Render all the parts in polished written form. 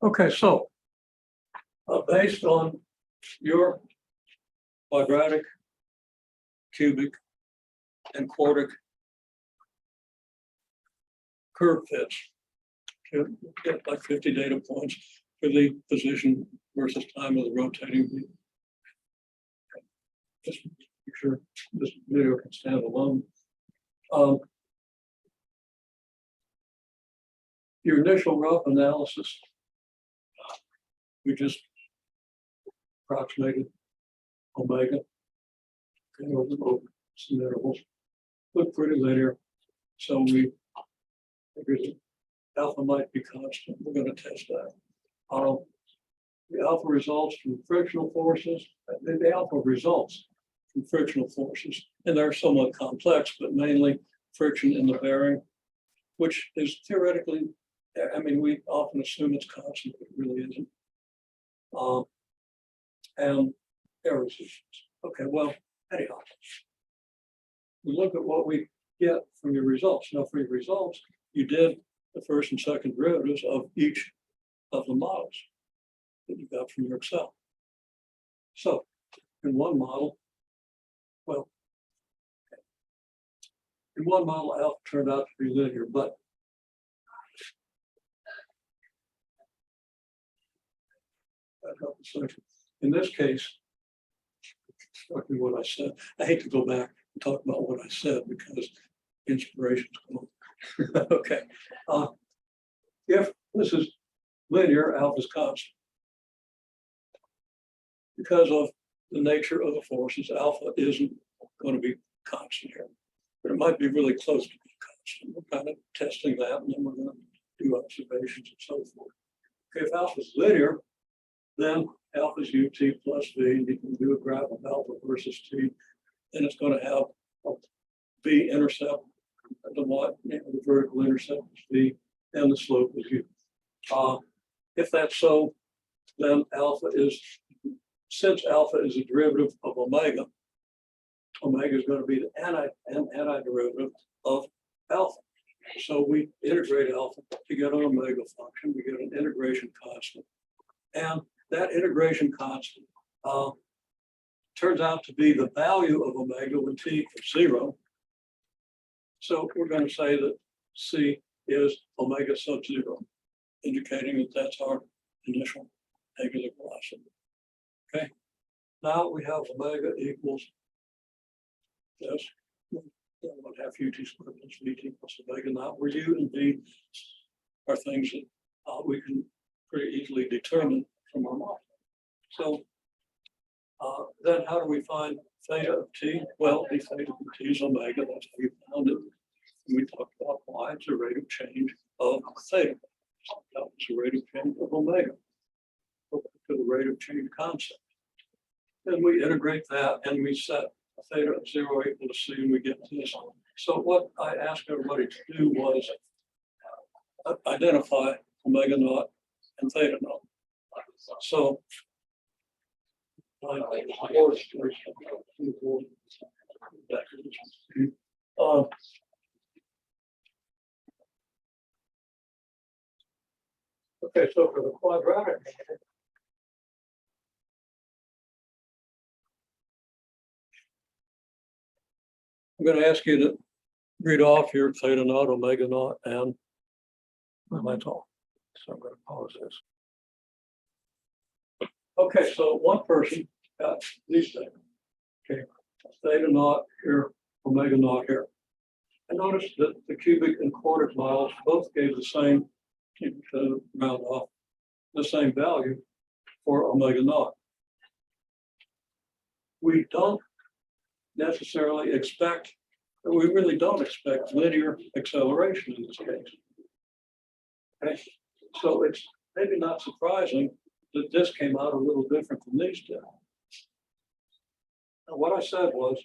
Okay, so based on your quadratic, cubic, and quartic curve fits, you get like 50 data points for the position versus time of the rotating wheel. Just make sure this video can stand alone. Your initial rough analysis, we just approximated omega over some intervals. Look pretty linear. So we figured alpha might be constant. We're going to test that. The alpha results from frictional forces. The alpha results from frictional forces, and they're somewhat complex, but mainly friction in the bearing, which is theoretically, I mean, we often assume it's constant, but it really isn't. And air resistance. Okay, well, anyhow, we look at what we get from your results. Now, for your results, you did the first and second derivatives of each of the models that you got from your Excel. So, in one model, well, in one model, alpha turned out to be linear, but in this case, exactly what I said. I hate to go back and talk about what I said because inspiration's gone. Okay. If this is linear, alpha is constant. Because of the nature of the forces, alpha isn't going to be constant here, but it might be really close to being constant. We're kind of testing that, and then we're going to do observations and so forth. Okay, if alpha is linear, then alpha is ut plus v, and you can do a graph of alpha versus t, and it's going to have a v intercept, the y, the vertical intercept is v, and the slope is u. If that's so, then alpha is, since alpha is a derivative of omega, omega is going to be an antiderivative of alpha. So we integrate alpha to get an omega function, we get an integration constant, and that integration constant turns out to be the value of omega when t equals 0. So we're going to say that c is omega sub 0, indicating that that's our initial angular velocity. Okay, now we have omega equals this, 1/2 ut squared plus vt plus omega. Now where u and v are things that we can pretty easily determine from our model. So then how do we find theta of t? Well, the theta of t is omega, that's how we found it. We talked about why it's a rate of change of theta. It's a rate of change of omega to the rate of change constant. Then we integrate that and we set theta of 0 equal to c, and we get this. So what I asked everybody to do was identify omega naught and theta naught. So okay, so for the quadratic, I'm going to ask you to read off here theta naught, omega naught, and that's all. So I'm going to pause this. Okay, so one person got these things. Okay, theta naught here, omega naught here. I noticed that the cubic and quartic models both gave the same, to round off, the same value for omega naught. We don't necessarily expect, we really don't expect linear acceleration in this case. Okay, so it's maybe not surprising that this came out a little different than these did. Now, what I said was,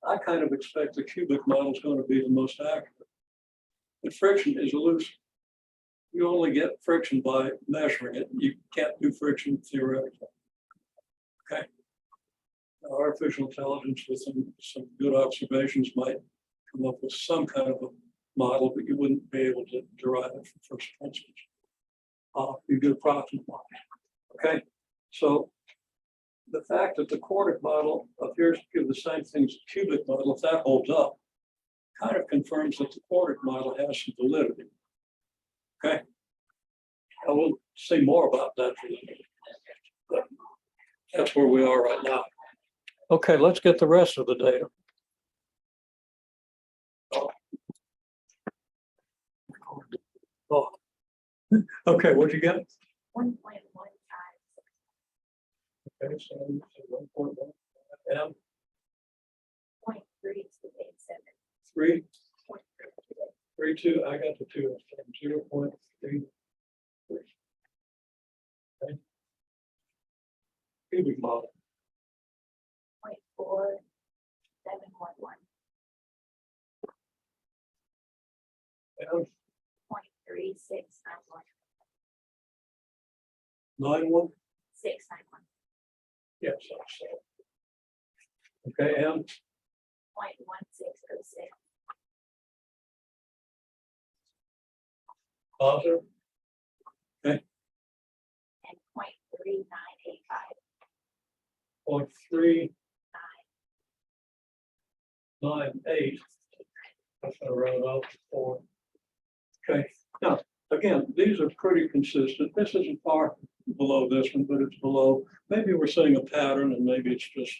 I kind of expect the cubic model is going to be the most accurate. But friction is elusive. You only get friction by measuring it. You can't do friction theoretically. Okay. Now, artificial intelligence with some good observations might come up with some kind of a model, but you wouldn't be able to derive it from first principles. You get approximate line. Okay, so the fact that the quartic model appears to give the same thing as the cubic model, if that holds up, kind of confirms that the quartic model has some validity. Okay, I will say more about that, but that's where we are right now. Okay, let's get the rest of the data. Oh. Okay, what'd you get? 1.15. Okay, so 1.1 M 0.387. 3 3 2. I got the 2. 0.3. Okay. Cubic model. 0.4711. 0.3691. 9-1. 691. Yes, so. Okay, M 0.1606. positive. Okay, And 0.3985. 0.398. That's gonna round off to 4. Okay, now, again, these are pretty consistent. This isn't far below this one, but it's below. Maybe we're seeing a pattern and maybe it's just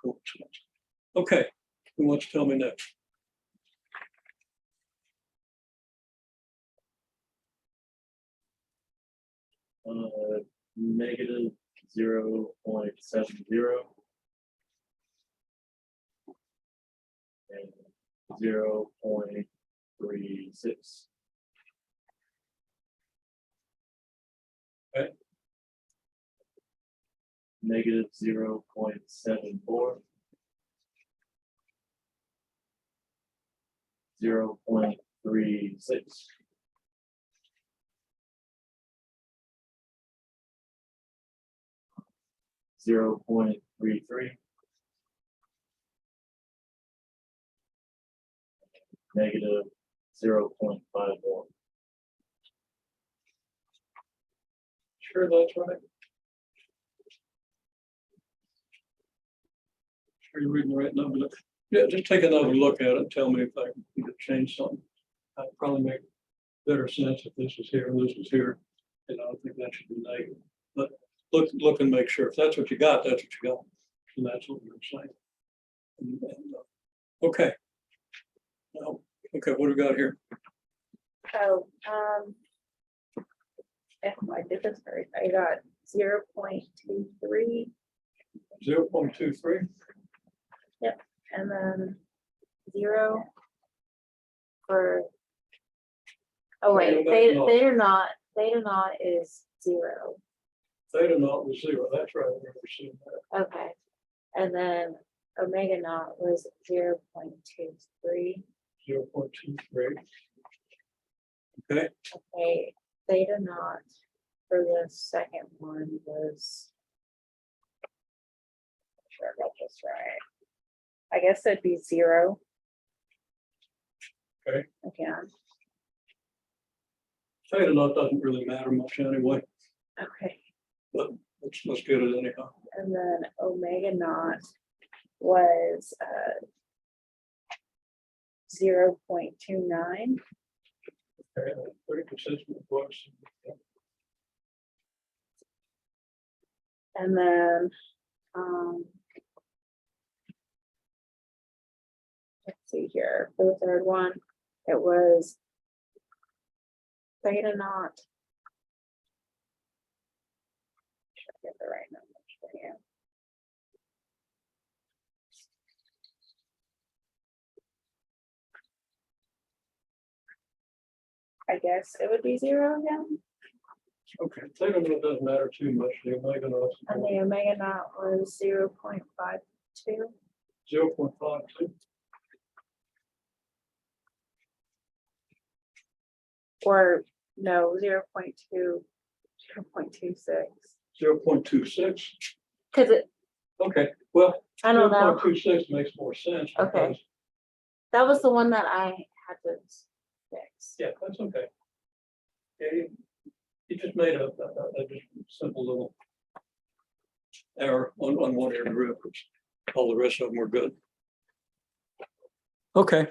coincidence. Okay, who wants to tell me next? Negative 0.70 and 0.36. Okay. Negative 0.74. 0.36. (0.33) negative 0.51. Sure, that's right. Sure you're reading the right number. Yeah, just take another look at it and tell me if I need to change something. I'd probably make better sense if this was here and this was here. And I don't think that should be negative. But look and make sure. If that's what you got, that's what you got. And that's what you're saying. Okay. Now, okay, what do we got here? So, if I did this right, I got 0.23. 0.23. Yep, and then 0 for. Oh wait, theta naught is 0. Theta naught was 0. That's right. I've never seen that. Okay, and then omega naught was 0.23. 0.23. Okay. Okay, theta naught for the second one was. Sure, I got this right. I guess it'd be 0. Okay. Again. Theta naught doesn't really matter much anyway, Okay. but let's get it anyhow. And then omega naught was 0.29. Okay, pretty consistent with what's. And then let's see here, for the third one, it was theta naught. Should I get the right numbers for you? I guess it would be 0 again. Okay, theta naught doesn't matter too much. The omega naught. And the omega naught was 0.52. 0.52. Or no, 0.2, 0.26. 0.26. Because it, Okay, well, I don't know. 0.26 makes more sense. Okay. Because, That was the one that I had to fix. yeah, that's okay. Yeah, He just made a just simple little error on one of your derivatives. All the rest of them were good. Okay.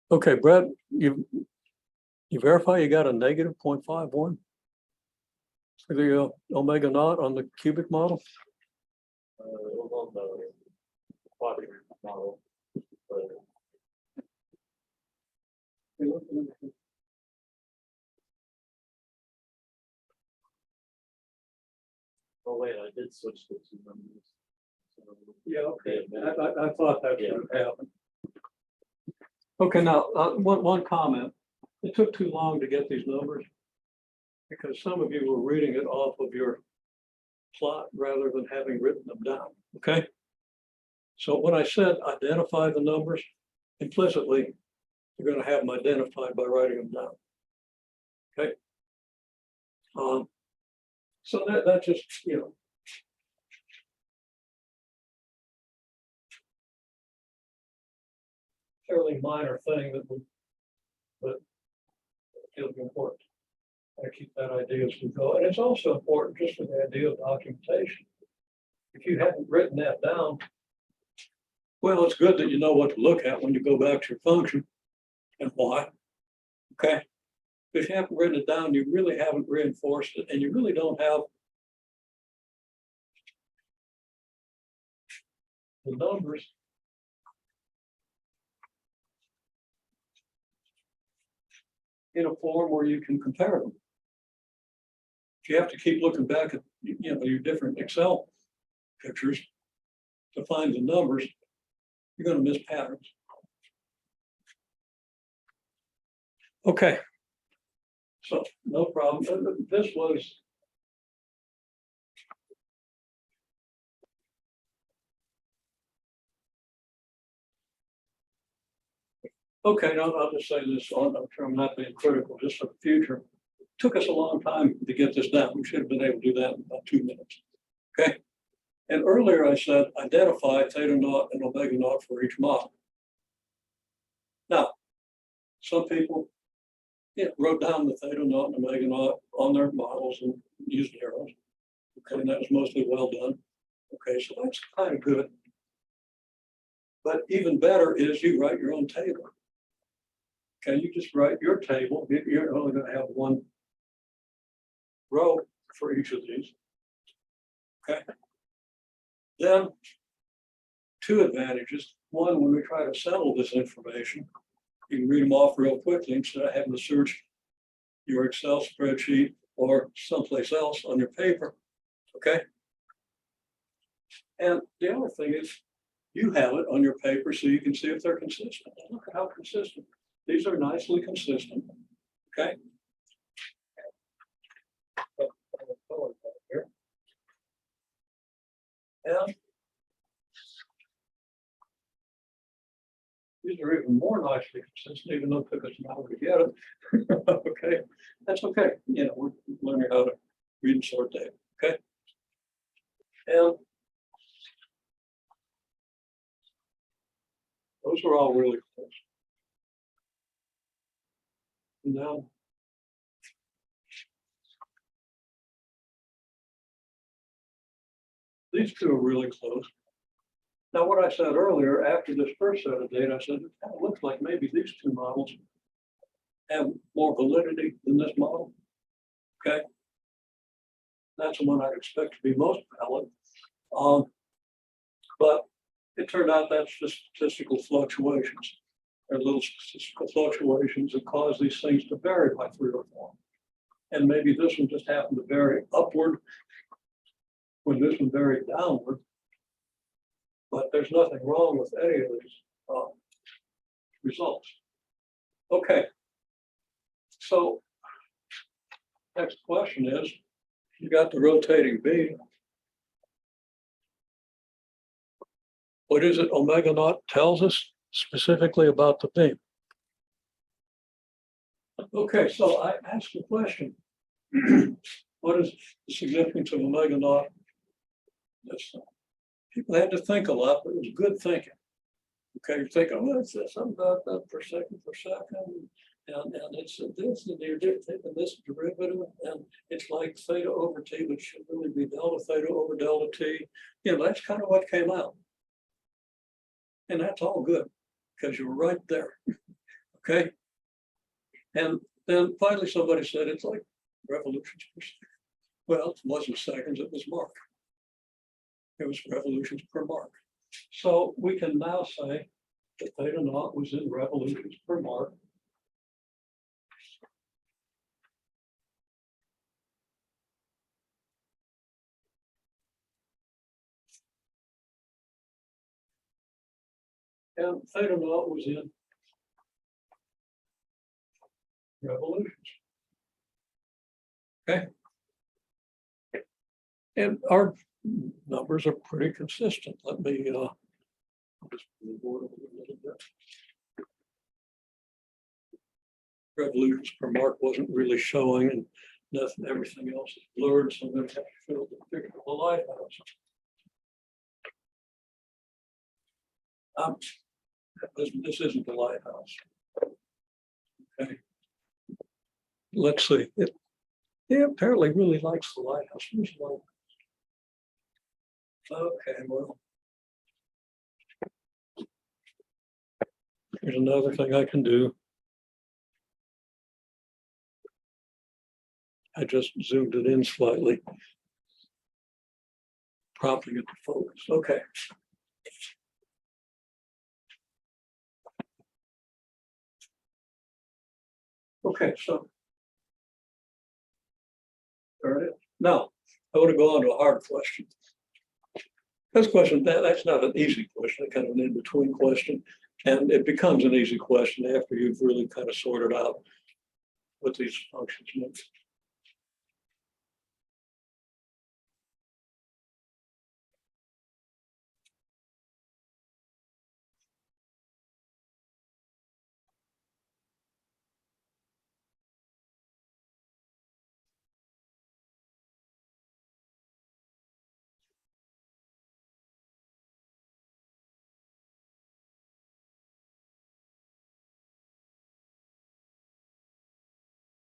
Okay, Brett, you verify you got a negative 0.51 for the omega naught on the cubic model? On the quadratic model, but oh wait, I did switch the two numbers. So, Yeah, okay. I thought that Yeah. would happen. Okay, now, one comment. It took too long to get these numbers because some of you were reading it off of your plot rather than having written them down, okay? So when I said identify the numbers, implicitly, you're going to have them identified by writing them down. Okay. So that just, you know. Fairly minor thing that would, but it'll be important. I keep that idea as we go. And it's also important just for the idea of documentation. If you haven't written that down, well, it's good that you know what to look at when you go back to your function and why. Okay. If you haven't written it down, you really haven't reinforced it, and you really don't have the numbers in a form where you can compare them. If you have to keep looking back at your different Excel pictures to find the numbers, you're going to miss patterns. Okay. So no problem. This was okay. Now I'll just say this I'm not being critical, just for the future. It took us a long time to get this down. We should have been able to do that in about 2 minutes. Okay. And earlier I said identify theta naught and omega naught for each model. Now, some people wrote down the theta naught and omega naught on their models and used arrows. Okay, and that was mostly well done. Okay, so that's kind of good. But even better is you write your own table. Okay, you just write your table. You're only going to have one row for each of these. Okay. Then, two advantages. One, when we try to settle this information, you can read them off real quickly instead of having to search your Excel spreadsheet or someplace else on your paper. Okay. And the other thing is you have it on your paper so you can see if they're consistent. Look at how consistent. These are nicely consistent. Okay. And these are even more nicely consistent, even though it took us an hour to get it. Okay, that's okay. We're learning how to read and sort data. Okay. And those are all really close. Now, these two are really close. Now, what I said earlier, after this first set of data, I said, it kind of looks like maybe these two models have more validity than this model. Okay. That's the one I'd expect to be most valid. But it turned out that's just statistical fluctuations. There are little statistical fluctuations that cause these things to vary by 3 or 4. And maybe this one just happened to vary upward when this one varied downward. But there's nothing wrong with any of these results. Okay. So next question is, you got the rotating beam. What is it omega naught tells us specifically about the beam? Okay, so I asked the question, what is the significance of omega naught? People had to think a lot, but it was good thinking. Okay, you're thinking, well, it's something about that per second. And it's this, and you're taking this derivative, and it's like theta over t, but should really be delta theta over delta t. You know, that's kind of what came out. And that's all good, because you're right there. Okay. And then finally somebody said it's like revolutions per second. Well, it wasn't seconds, it was Mark. It was revolutions per Mark. So we can now say that theta naught was in revolutions per Mark. And theta naught was in revolutions. Okay. And our numbers are pretty consistent. Let me just move forward a little bit. Revolutions per Mark wasn't really showing, and nothing, everything else is blurred, so I'm going to have to fill the picture of the lighthouse. This isn't the lighthouse. Okay. Let's see. It apparently really likes the lighthouse. Where's the lighthouse? Okay, well. Here's another thing I can do. I just zoomed it in slightly, prompting it to focus. Okay. Okay, so there it is. Now, I want to go on to a hard question. This question, that's not an easy question, kind of an in-between question. And it becomes an easy question after you've really kind of sorted out what these functions mean.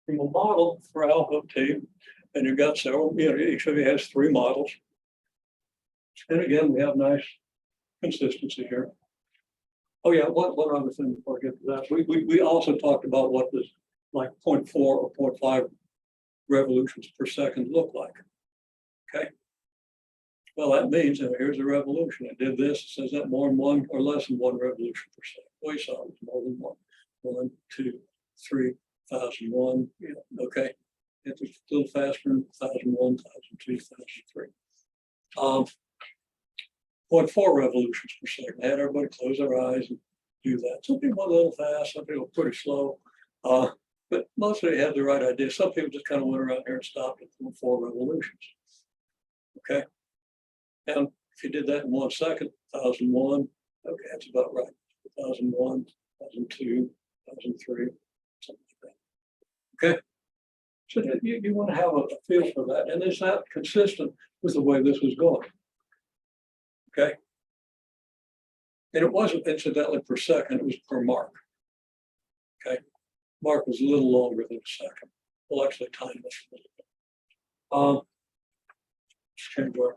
From a model for alpha t, and you've got several, you know, each of you has 3 models. And again, we have nice consistency here. Oh yeah, one other thing before I get to that. We also talked about what does like 0.4 or 0.5 revolutions per second look like. Okay. Well, that means that here's a revolution. I did this, it says that more than 1 or less than 1 revolution per second. Well, you saw it was more than 1. 1, 2, 3, 1001. Yeah, okay. It's a little faster than 1001, 1002, 1003. 0.4 revolutions per second. I had everybody close their eyes and do that. Some people went a little fast, some people pretty slow. But most of them had the right idea. Some people just kind of went around here and stopped at 0.4 revolutions. Okay. And if you did that in 1 second, 1001, okay, that's about right. 1001, 1002, 1003, something like that. Okay. So you want to have a feel for that. And is that consistent with the way this was going? Okay. And it wasn't incidentally per second, it was per mark. Okay. Mark was a little longer than a second. We'll actually time this a little bit. Change our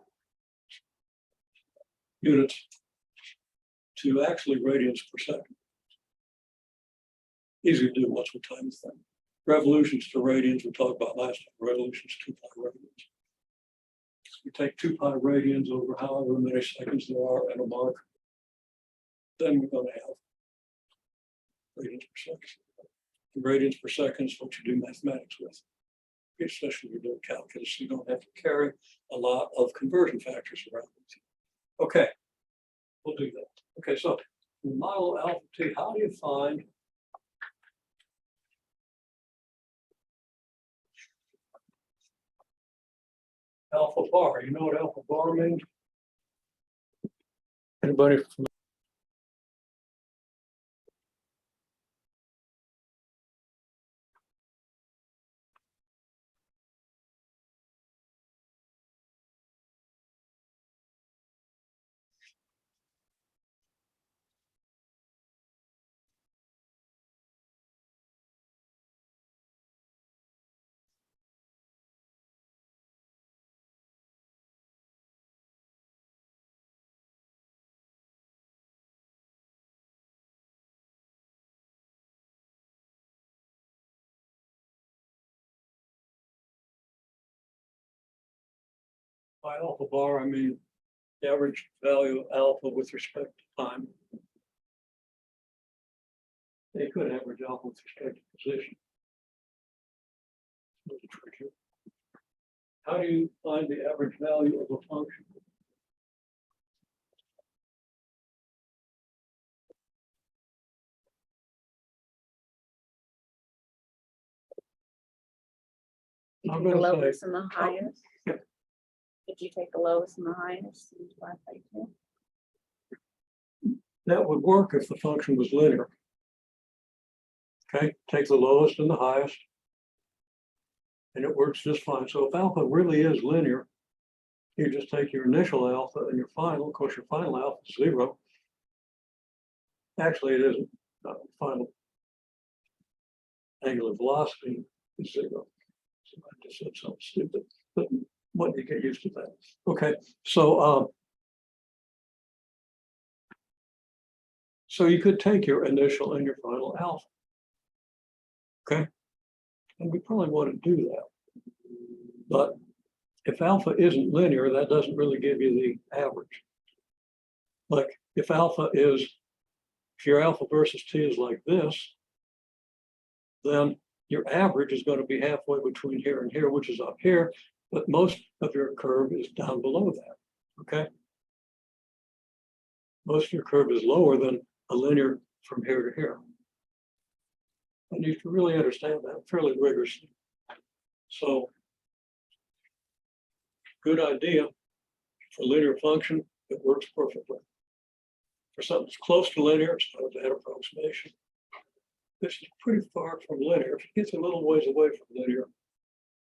units to actually radians per second. Easy to do once we time the thing. Revolutions to radians, we talked about last time. Revolutions 2 pi radians. We take 2 pi radians over however many seconds there are at a mark. Then we're going to have radians per second. The radians per second is what you do mathematics with, especially if you're doing calculus. So you don't have to carry a lot of conversion factors around with you. Okay, we'll do that. Okay, so in model alpha t, how do you find alpha bar? You know what alpha bar means? Anybody familiar? By alpha bar, I mean the average value of alpha with respect to time. They could average alpha with respect to position. A little trickier. How do you find the average value of a function? You I'm take the gonna say- lowest and the highest. Yeah. Did you take the lowest and the highest and divide by 2? That would work if the function was linear. Okay, take the lowest and the highest. And it works just fine. So if alpha really is linear, you just take your initial alpha and your final, of course, your final alpha is 0. Actually, it isn't. Final angular velocity is 0. So I just said something stupid, but what you get used to that. Okay, so so you could take your initial and your final alpha. Okay, and we probably want to do that. But if alpha isn't linear, that doesn't really give you the average. Like if alpha is, if your alpha versus t is like this, then your average is going to be halfway between here and here, which is up here, but most of your curve is down below that, okay? Most of your curve is lower than a linear from here to here. And you can really understand that fairly rigorously. So, good idea. For linear function, it works perfectly. For something that's close to linear, it's not a bad approximation. This is pretty far from linear. If it gets a little ways away from linear,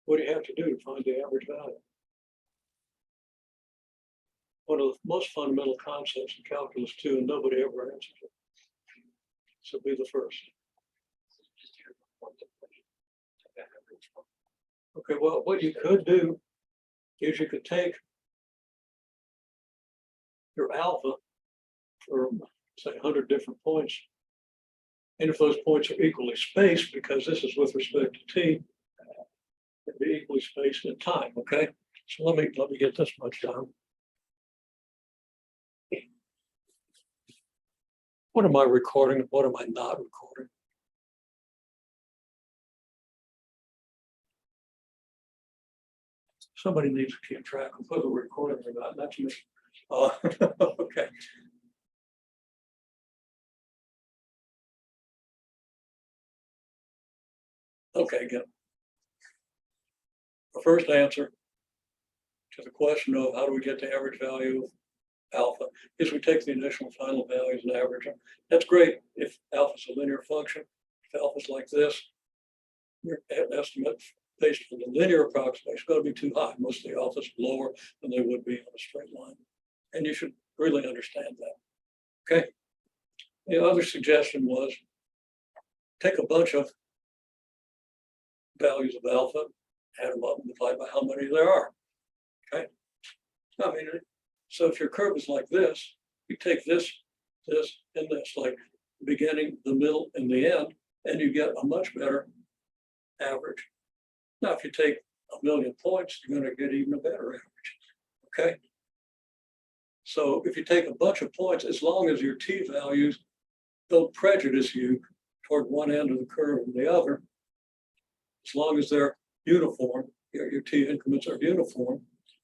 what do you have to do to find the average value? One of the most fundamental concepts in calculus 2, and nobody ever answers it. So be the first. Okay, well, what you could do is you could take your alpha for, say, 100 different points. And if those points are equally spaced, because this is with respect to t, it'd be equally spaced in time, okay? So let me get this much down. What am I recording? What am I not recording? Somebody needs to keep track of whether we're recording or not. That's me. Okay. Okay, good. The first answer to the question of how do we get the average value of alpha is we take the initial and final values and average them. That's great if alpha is a linear function. If alpha is like this, your estimate based on the linear approximation is going to be too high. Most of the alphas are lower than they would be on a straight line. And you should really understand that. Okay. The other suggestion was take a bunch of values of alpha, add them up and divide by how many there are. Okay. I mean, so if your curve is like this, you take this, this, and this, like the beginning, the middle, and the end, and you get a much better average. Now, if you take 1,000,000 points, you're going to get even a better average. Okay. So if you take a bunch of points, as long as your t values don't prejudice you toward one end of the curve and the other, as long as they're uniform, your t increments are uniform,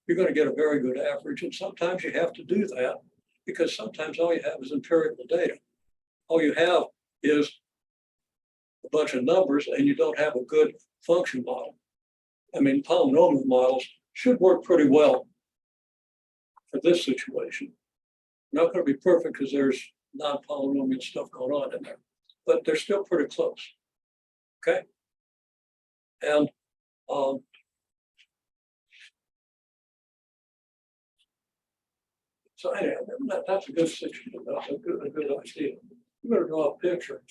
you're going to get a very good average. And sometimes you have to do that because sometimes all you have is empirical data. All you have is a bunch of numbers and you don't have a good function model. I mean, polynomial models should work pretty well for this situation. Not going to be perfect because there's non-polynomial stuff going on in there, but they're still pretty close. Okay. And so anyway, that's a good situation. That's a good idea. You better draw a picture.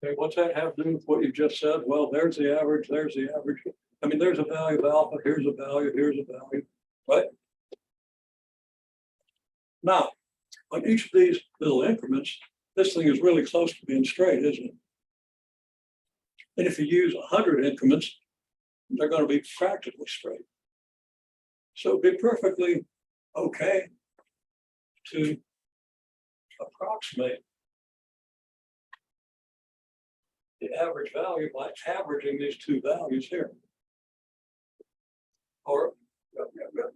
Okay, what's that have to do with what you just said? Well, there's the average, there's the average. I mean, there's a value of alpha, here's a value, here's a value, right? Now, on each of these little increments, this thing is really close to being straight, isn't it? And if you use 100 increments, they're going to be practically straight. So it'd be perfectly okay to approximate the average value by averaging these two values here. Or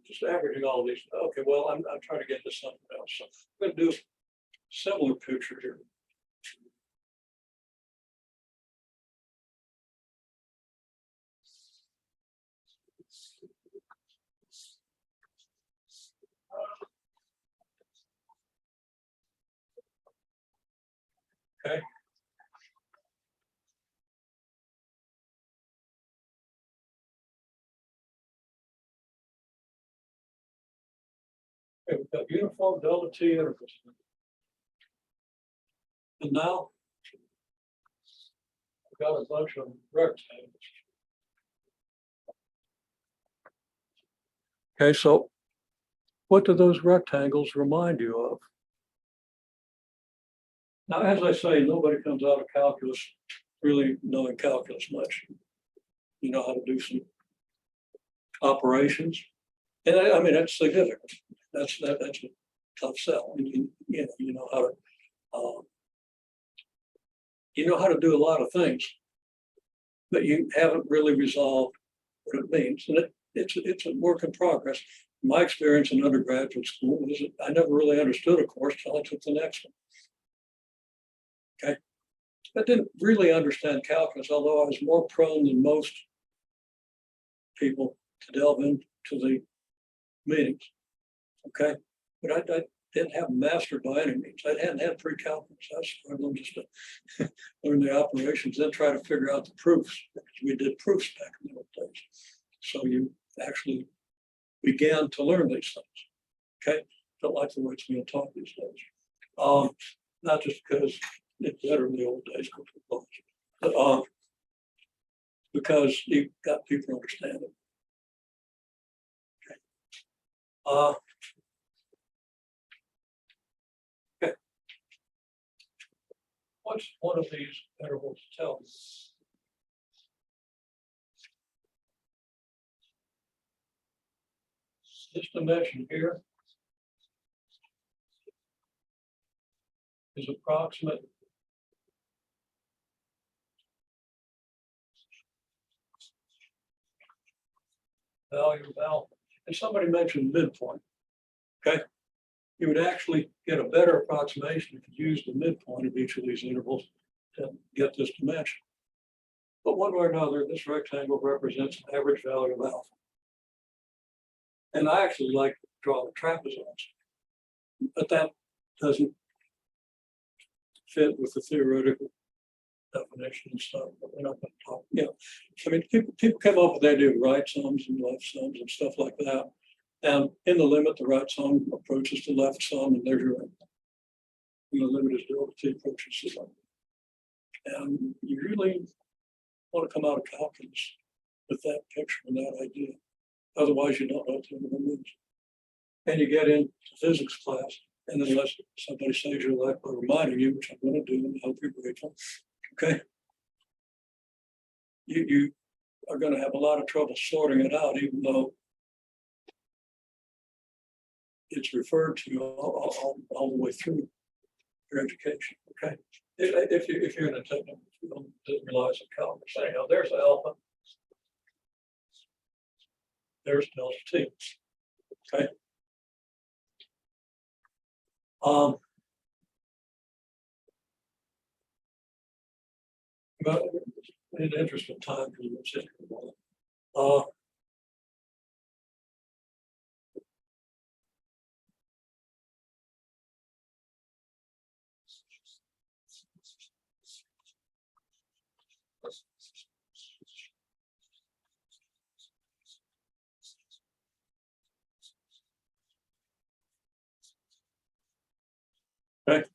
just averaging all of these. Okay, well, I'm trying to get to something else. So I'm going to do a similar picture here. Okay. Okay, we've got uniform delta T intervals. And now we've got a bunch of rectangles. Okay, so what do those rectangles remind you of? Now, as I say, nobody comes out of calculus really knowing calculus much. You know how to do some operations. And I mean, that's significant. That's a tough sell. And you know how to do a lot of things, but you haven't really resolved what it means. And it's a work in progress. My experience in undergraduate school was that I never really understood a course till I took the next one. Okay. I didn't really understand calculus, although I was more prone than most people to delve into the meetings. Okay. But I didn't have mastered by any means. I hadn't had pre-calculus. I was struggling just to learn the operations, then try to figure out the proofs, because we did proofs back in the old days. So you actually began to learn these things. Okay. Don't like the way it's being taught these days. Not just because it's better in the old days, but because you've got people understanding. Okay. Okay. What's one of these intervals tell us? This dimension here is approximate value of alpha. And somebody mentioned midpoint. Okay. You would actually get a better approximation if you use the midpoint of each of these intervals to get this dimension. But one way or another, this rectangle represents an average value of alpha. And I actually like to draw the trapezoids, but that doesn't fit with the theoretical definition and stuff. But we're not going to talk. I mean, people come up with the idea of right sums and left sums and stuff like that. And in the limit, the right sum approaches the left sum, and there's your limit is delta T approaches the limit. And you really want to come out of calculus with that picture and that idea. Otherwise, you don't know what the interval means. And you get into physics class, and unless somebody saves your life by reminding you, which I'm going to do, and I hope you're grateful, okay? You are going to have a lot of trouble sorting it out, even though it's referred to all the way through your education, okay? If you're in a technical field, didn't realize the calculus. Anyhow, there's alpha. There's delta T, okay? But in the interest of time, because we're sitting here a while, okay.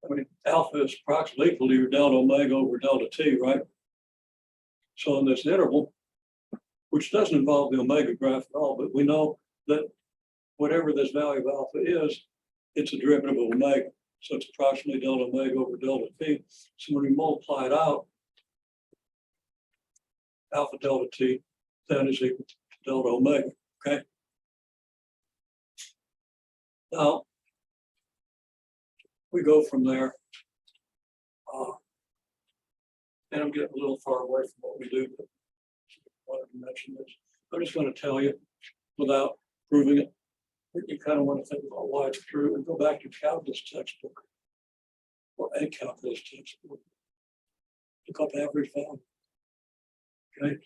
I mean, alpha is approximately equal to your delta omega over delta t, right? So in this interval, which doesn't involve the omega graph at all, but we know that whatever this value of alpha is, it's a derivative of omega. So it's approximately delta omega over delta t. So when we multiply it out, alpha delta t then is equal to delta omega, okay? Now, we go from there. And I'm getting a little far away from what we do, but I wanted to mention this. I'm just going to tell you without proving it. You kind of want to think about why it's true and go back to calculus textbook or a calculus textbook. Look up average value. Okay.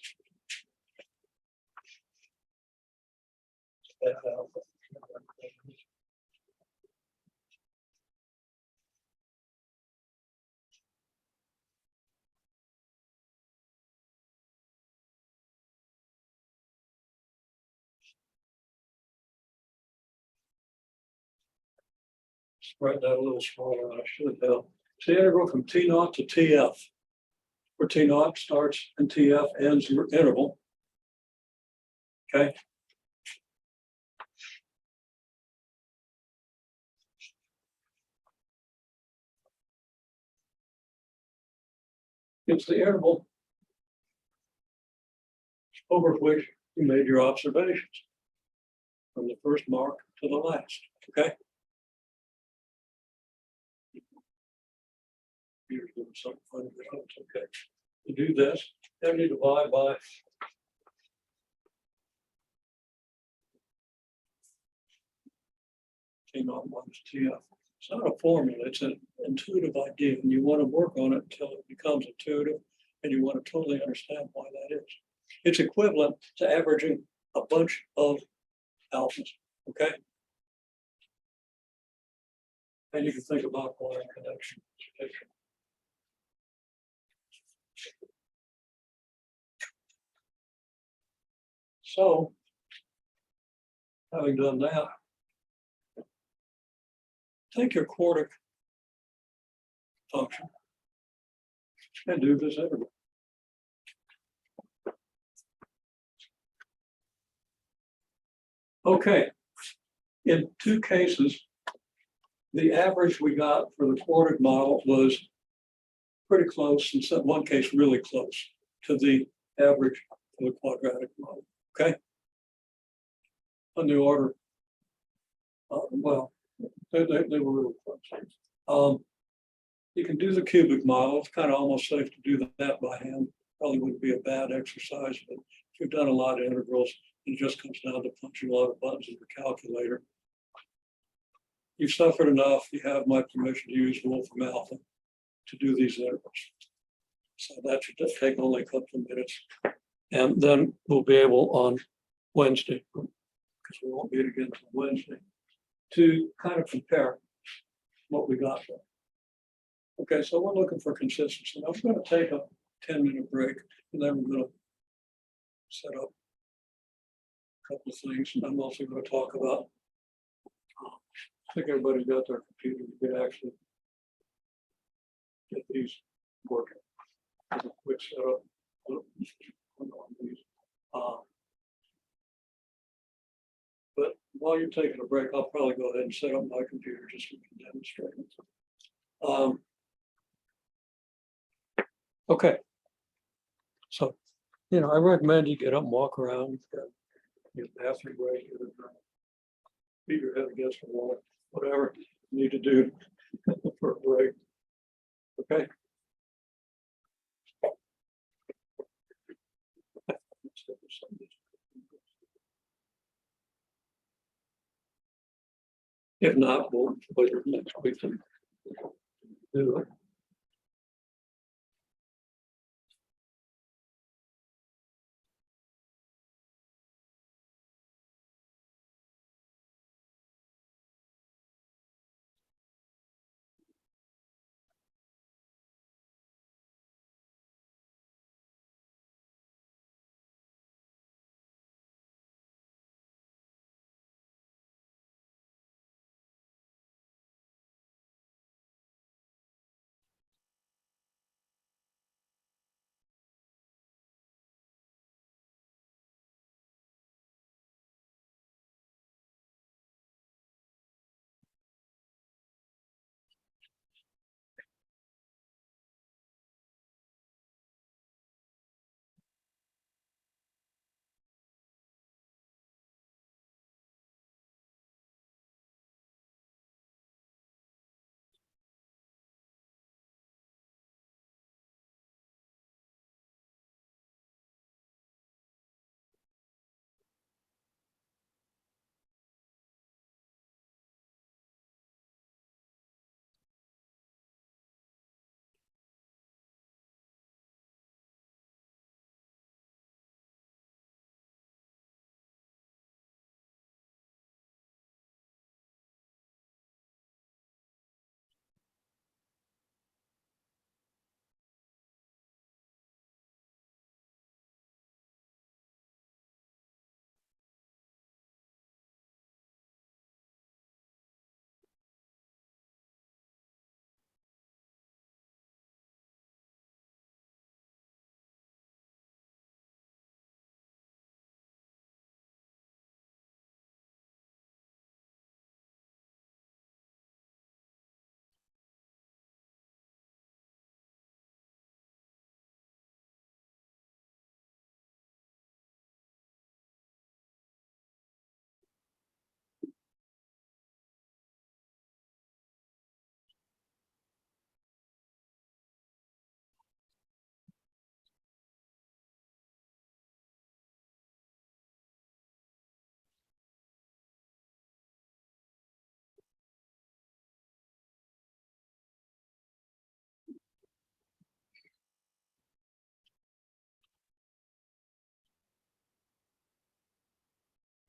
Write that a little smaller than I should have. It's the integral from T naught to TF, where T naught starts and TF ends your interval. Okay. It's the interval over which you made your observations from the first mark to the last. Okay. You're doing something funny, but it's okay. To do this, then you divide by T naught minus TF. It's not a formula, it's an intuitive idea, and you want to work on it until it becomes intuitive, and you want to totally understand why that is. It's equivalent to averaging a bunch of alphas, okay? And you can think about line connection. So, having done that, take your quartic function and do this interval. Okay, in two cases, the average we got for the quartic model was pretty close, in some one case really close to the average for the quadratic model, okay? On the order, well, they were really close. You can do the cubic model. It's kind of almost safe to do that by hand. Probably wouldn't be a bad exercise, but if you've done a lot of integrals, it just comes down to punching a lot of buttons in your calculator. You've suffered enough. You have my permission to use Wolfram Alpha to do these intervals. So that should just take only a couple of minutes. And then we'll be able on Wednesday, because we won't meet again until Wednesday, to kind of compare what we got there. Okay, so we're looking for consistency. I'm going to take a 10-minute break, and then we're going to set up a couple of things. And I'm also going to talk about, I think everybody's got their computer. You can actually get these working. Quick setup on these. But while you're taking a break, I'll probably go ahead and set up my computer just so we can demonstrate it. Okay. So, you know, I recommend you get up and walk around, get bathroom break, beat your head against the wall, whatever you need to do for a break. Okay. If not, we'll wait next week to do it.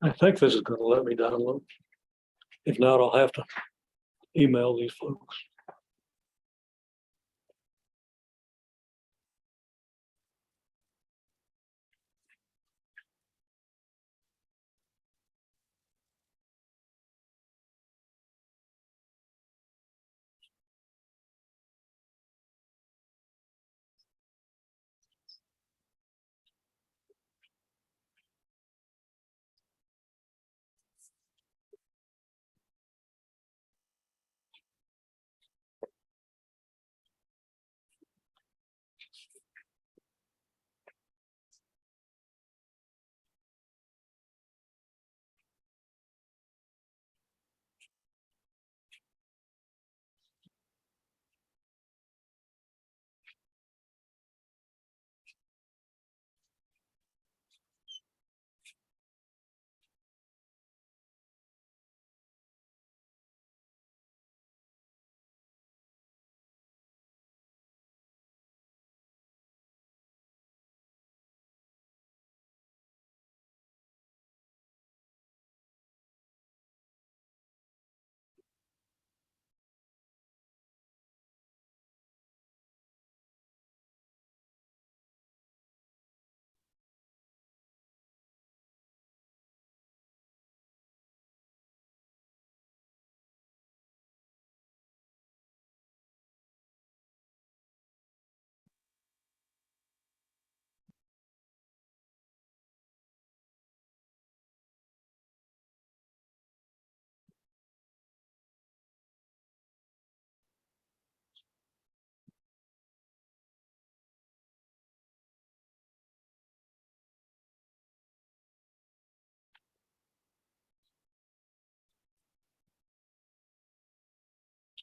I think this is gonna let me download. If not, I'll have to email these folks.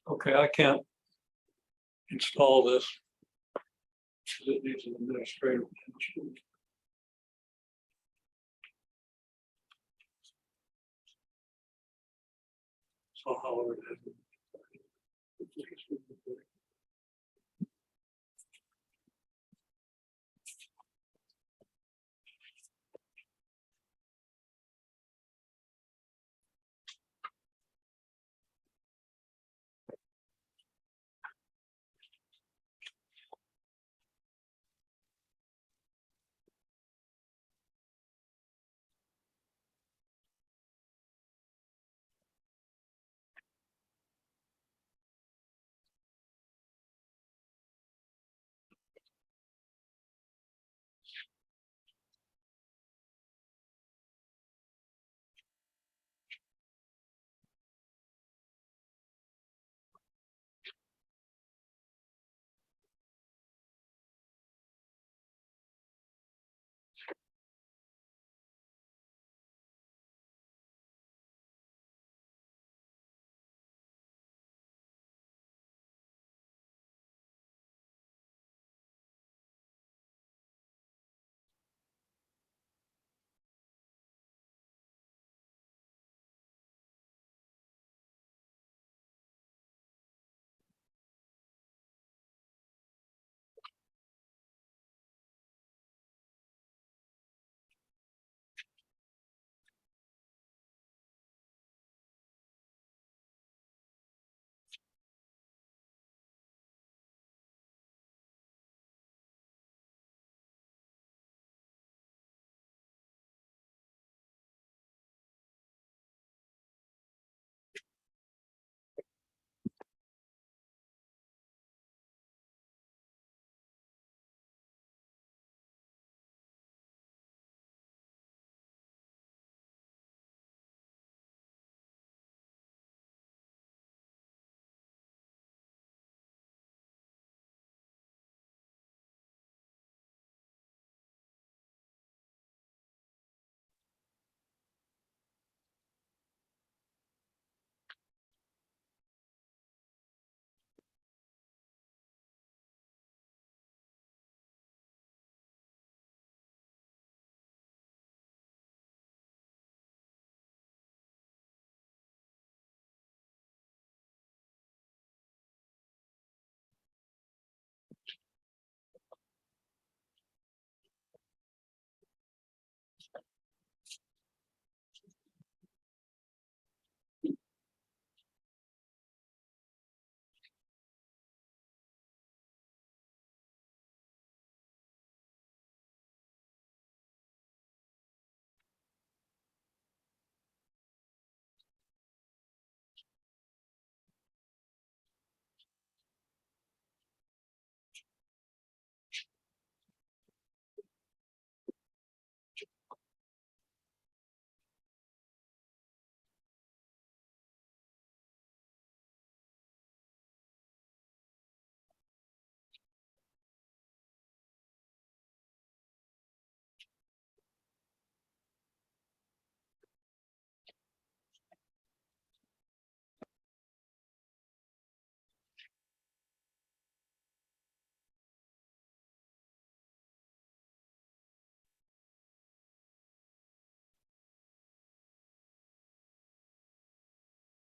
Okay, I can't install this. Because it needs an administrative permission. So however it is.